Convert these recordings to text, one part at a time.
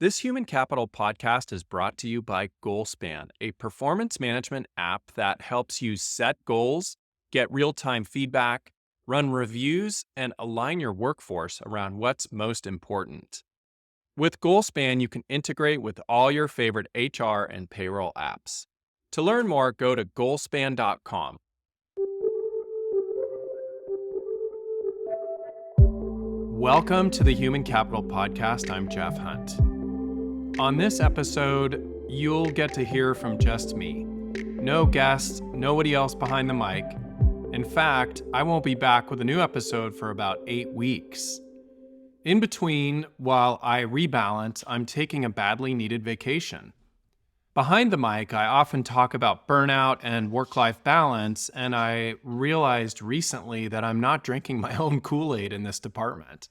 This Human Capital podcast is brought to you by GoalSpan, a performance management app that helps you set goals, get real time feedback, run reviews, and align your workforce around what's most important. With GoalSpan, you can integrate with all your favorite HR and payroll apps. To learn more, go to goalspan.com. Welcome to the Human Capital Podcast. I'm Jeff Hunt. On this episode, you'll get to hear from just me. No guests, nobody else behind the mic. In fact, I won't be back with a new episode for about 8 weeks. In between, while I rebalance, I'm taking a badly needed vacation. Behind the mic, I often talk about burnout and work-life balance, and I realized recently that I'm not drinking my own Kool-Aid in this department.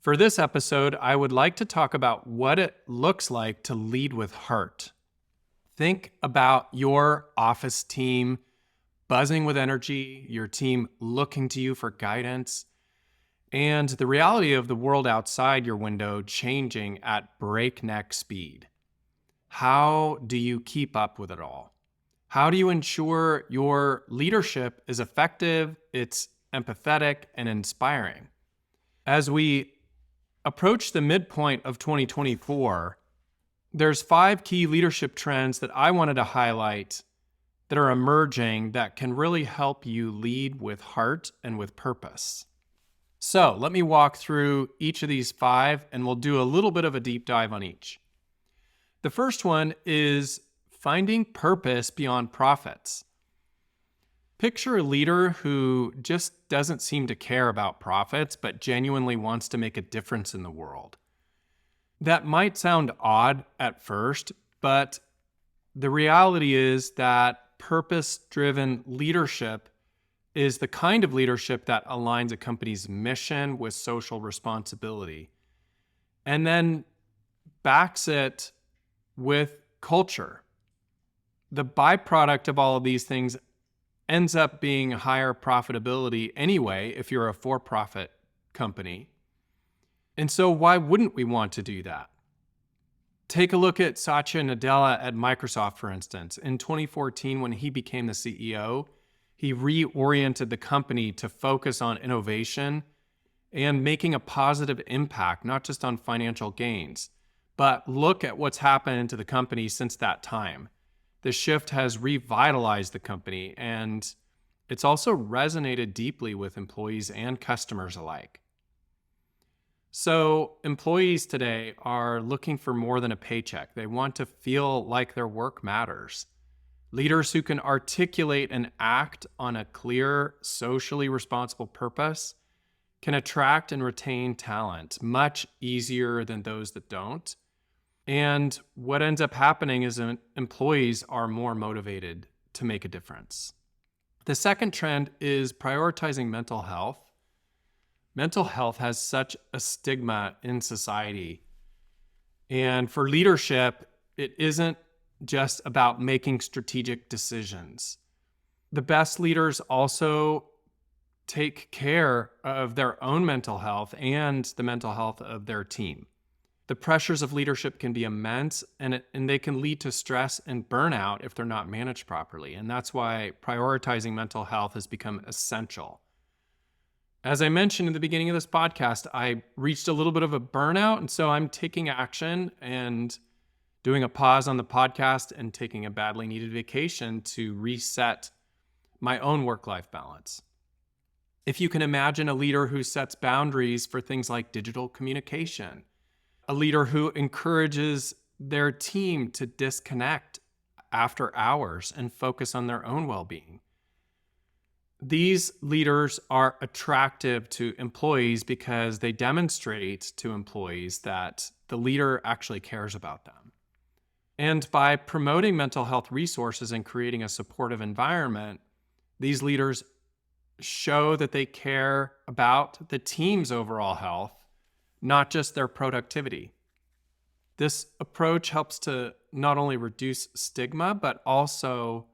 For this episode, I would like to talk about what it looks like to lead with heart. Think about your office team buzzing with energy, your team looking to you for guidance, and the reality of the world outside your window changing at breakneck speed. How do you keep up with it all? How do you ensure your leadership is effective, it's empathetic, and inspiring? As we approach the midpoint of 2024, there's 5 key leadership trends that I wanted to highlight that are emerging that can really help you lead with heart and with purpose. So let me walk through each of these 5 and we'll do a little bit of a deep dive on each. The first one is finding purpose beyond profits. Picture a leader who just doesn't seem to care about profits, but genuinely wants to make a difference in the world. That might sound odd at first, but the reality is that purpose-driven leadership is the kind of leadership that aligns a company's mission with social responsibility, and then backs it with culture. The byproduct of all of these things ends up being higher profitability anyway if you're a for-profit company. And so why wouldn't we want to do that? Take a look at Satya Nadella at Microsoft, for instance. In 2014, when he became the CEO, he reoriented the company to focus on innovation and making a positive impact, not just on financial gains. But look at what's happened to the company since that time. The shift has revitalized the company, and it's also resonated deeply with employees and customers alike. So employees today are looking for more than a paycheck. They want to feel like their work matters. Leaders who can articulate and act on a clear, socially responsible purpose can attract and retain talent much easier than those that don't. And what ends up happening is employees are more motivated to make a difference. The second trend is prioritizing mental health. Mental health has such a stigma in society. And for leadership, it isn't just about making strategic decisions. The best leaders also take care of their own mental health and the mental health of their team. The pressures of leadership can be immense, and they can lead to stress and burnout if they're not managed properly. And that's why prioritizing mental health has become essential. As I mentioned in the beginning of this podcast, I reached a little bit of a burnout, and so I'm taking action and doing a pause on the podcast and taking a badly needed vacation to reset my own work-life balance. If you can imagine a leader who sets boundaries for things like digital communication, a leader who encourages their team to disconnect after hours and focus on their own well-being. These leaders are attractive to employees because they demonstrate to employees that the leader actually cares about them. And by promoting mental health resources and creating a supportive environment, these leaders show that they care about the team's overall health, not just their productivity. This approach helps to not only reduce stigma, but also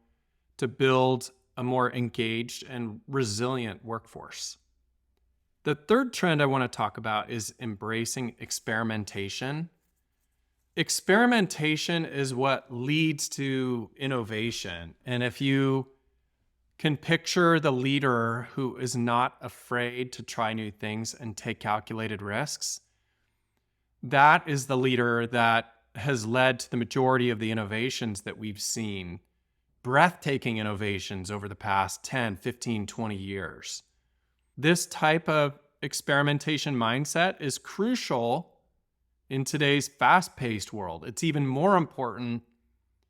to build a more engaged and resilient workforce. The third trend I want to talk about is embracing experimentation. Experimentation is what leads to innovation. And if you can picture the leader who is not afraid to try new things and take calculated risks, that is the leader that has led to the majority of the innovations that we've seen, breathtaking innovations over the past 10, 15, 20 years. This type of experimentation mindset is crucial in today's fast-paced world. It's even more important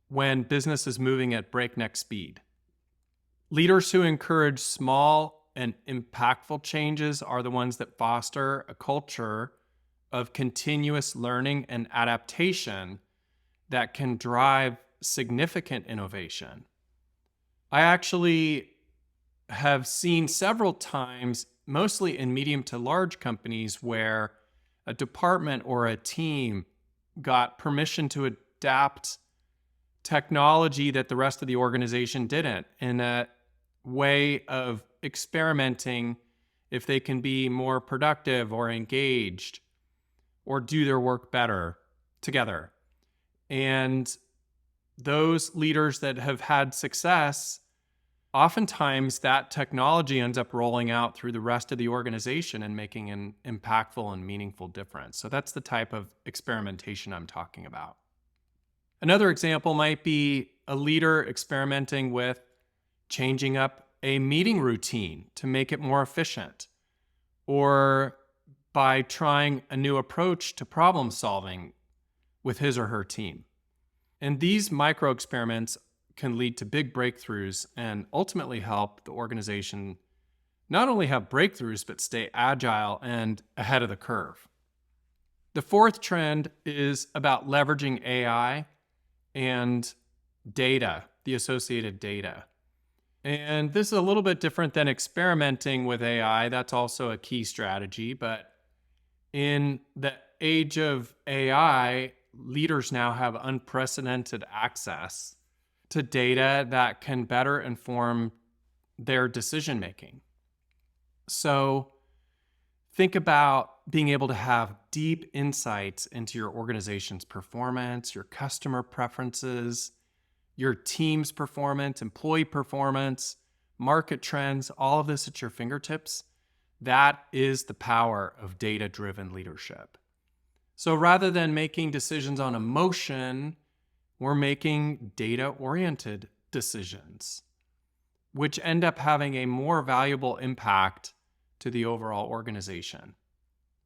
when business is moving at breakneck speed. Leaders who encourage small and impactful changes are the ones that foster a culture of continuous learning and adaptation that can drive significant innovation. I actually have seen several times, mostly in medium to large companies, where a department or a team got permission to adapt technology that the rest of the organization didn't, in a way of experimenting if they can be more productive or engaged or do their work better together. And those leaders that have had success, oftentimes that technology ends up rolling out through the rest of the organization and making an impactful and meaningful difference. So that's the type of experimentation I'm talking about. Another example might be a leader experimenting with changing up a meeting routine to make it more efficient, or by trying a new approach to problem solving with his or her team. And these micro experiments can lead to big breakthroughs and ultimately help the organization not only have breakthroughs, but stay agile and ahead of the curve. The fourth trend is about leveraging AI and data, the associated data. And this is a little bit different than experimenting with AI. That's also a key strategy. But in the age of AI, leaders now have unprecedented access to data that can better inform their decision making. So think about being able to have deep insights into your organization's performance, your customer preferences, your team's performance, employee performance, market trends, all of this at your fingertips. That is the power of data-driven leadership. So rather than making decisions on emotion, we're making data-oriented decisions, which end up having a more valuable impact to the overall organization.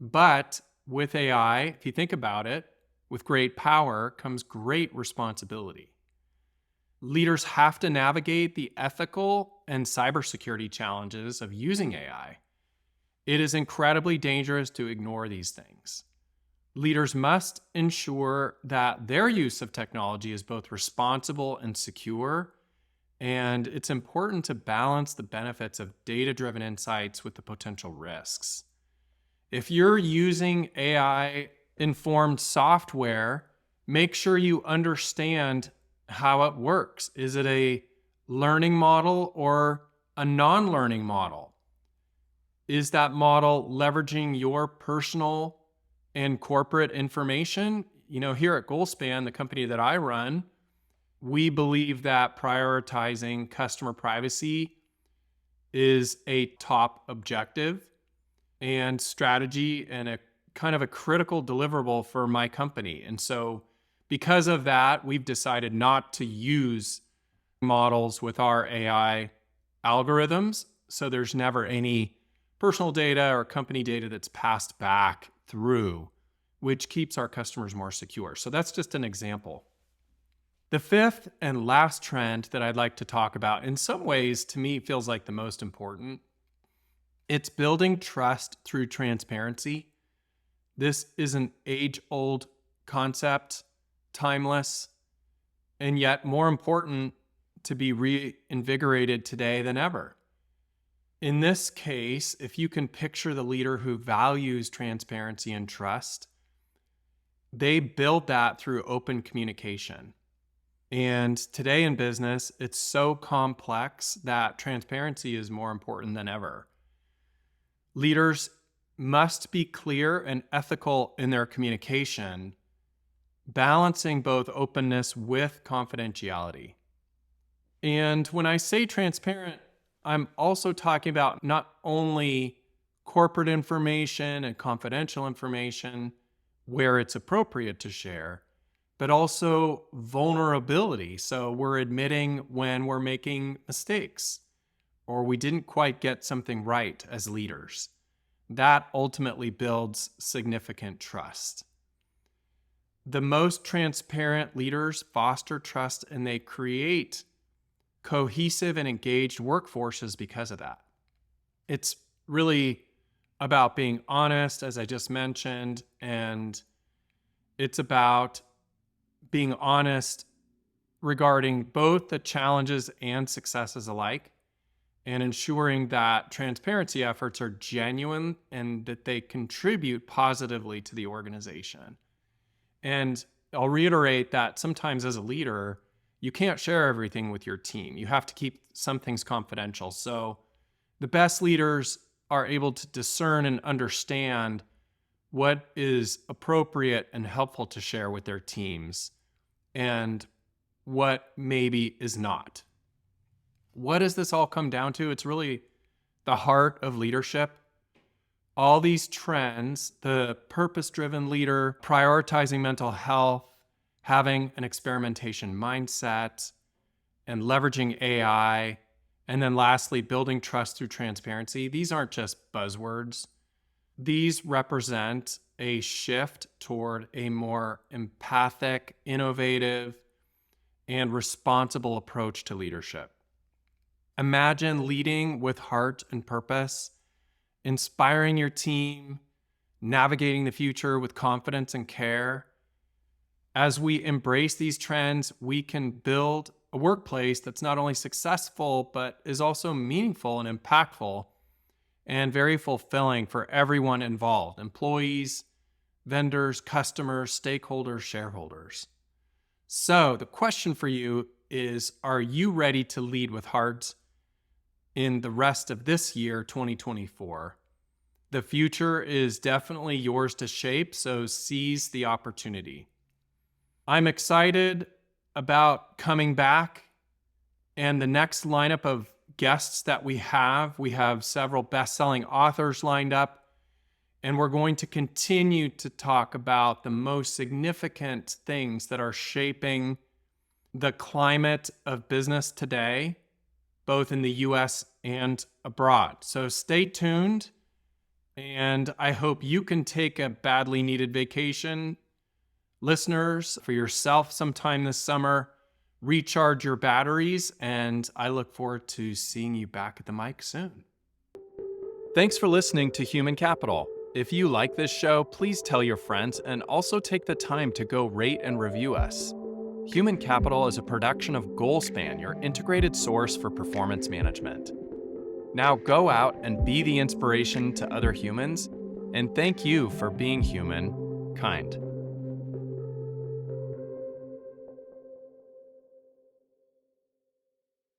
But with AI, if you think about it, with great power comes great responsibility. Leaders have to navigate the ethical and cybersecurity challenges of using AI. It is incredibly dangerous to ignore these things. Leaders must ensure that their use of technology is both responsible and secure, and it's important to balance the benefits of data-driven insights with the potential risks. If you're using AI-informed software, make sure you understand how it works. Is it a learning model or a non-learning model? Is that model leveraging your personal and corporate information? Here at Goalspan, the company that I run, we believe that prioritizing customer privacy is a top objective and strategy and a kind of a critical deliverable for my company. And so because of that, we've decided not to use models with our AI algorithms. So there's never any personal data or company data that's passed back through, which keeps our customers more secure. So that's just an example. The fifth and last trend that I'd like to talk about, in some ways, to me, feels like the most important. It's building trust through transparency. This is an age-old concept, timeless, and yet more important to be reinvigorated today than ever. In this case, if you can picture the leader who values transparency and trust, they build that through open communication. And today in business, it's so complex that transparency is more important than ever. Leaders must be clear and ethical in their communication, balancing both openness with confidentiality. And when I say transparent, I'm also talking about not only corporate information and confidential information where it's appropriate to share, but also vulnerability. So we're admitting when we're making mistakes or we didn't quite get something right as leaders. That ultimately builds significant trust. The most transparent leaders foster trust and they create cohesive and engaged workforces because of that. It's really about being honest, as I just mentioned, and it's about being honest regarding both the challenges and successes alike, and ensuring that transparency efforts are genuine and that they contribute positively to the organization. And I'll reiterate that sometimes as a leader, you can't share everything with your team. You have to keep some things confidential. So the best leaders are able to discern and understand what is appropriate and helpful to share with their teams and what maybe is not. What does this all come down to? It's really the heart of leadership. All these trends, the purpose-driven leader, prioritizing mental health, having an experimentation mindset, and leveraging AI, and then lastly, building trust through transparency. These aren't just buzzwords. These represent a shift toward a more empathic, innovative, and responsible approach to leadership. Imagine leading with heart and purpose, inspiring your team, navigating the future with confidence and care. As we embrace these trends, we can build a workplace that's not only successful, but is also meaningful and impactful and very fulfilling for everyone involved: employees, vendors, customers, stakeholders, shareholders. So the question for you is, are you ready to lead with heart in the rest of this year, 2024? The future is definitely yours to shape, so seize the opportunity. I'm excited about coming back and the next lineup of guests that we have. We have several best-selling authors lined up, and we're going to continue to talk about the most significant things that are shaping the climate of business today, both in the US and abroad. So stay tuned, and I hope you can take a badly needed vacation, listeners, for yourself sometime this summer. Recharge your batteries, and I look forward to seeing you back at the mic soon. Thanks for listening to Human Capital. If you like this show, please tell your friends and also take the time to go rate and review us. Human Capital is a production of Goalspan, your integrated source for performance management. Now go out and be the inspiration to other humans, and thank you for being human, kind.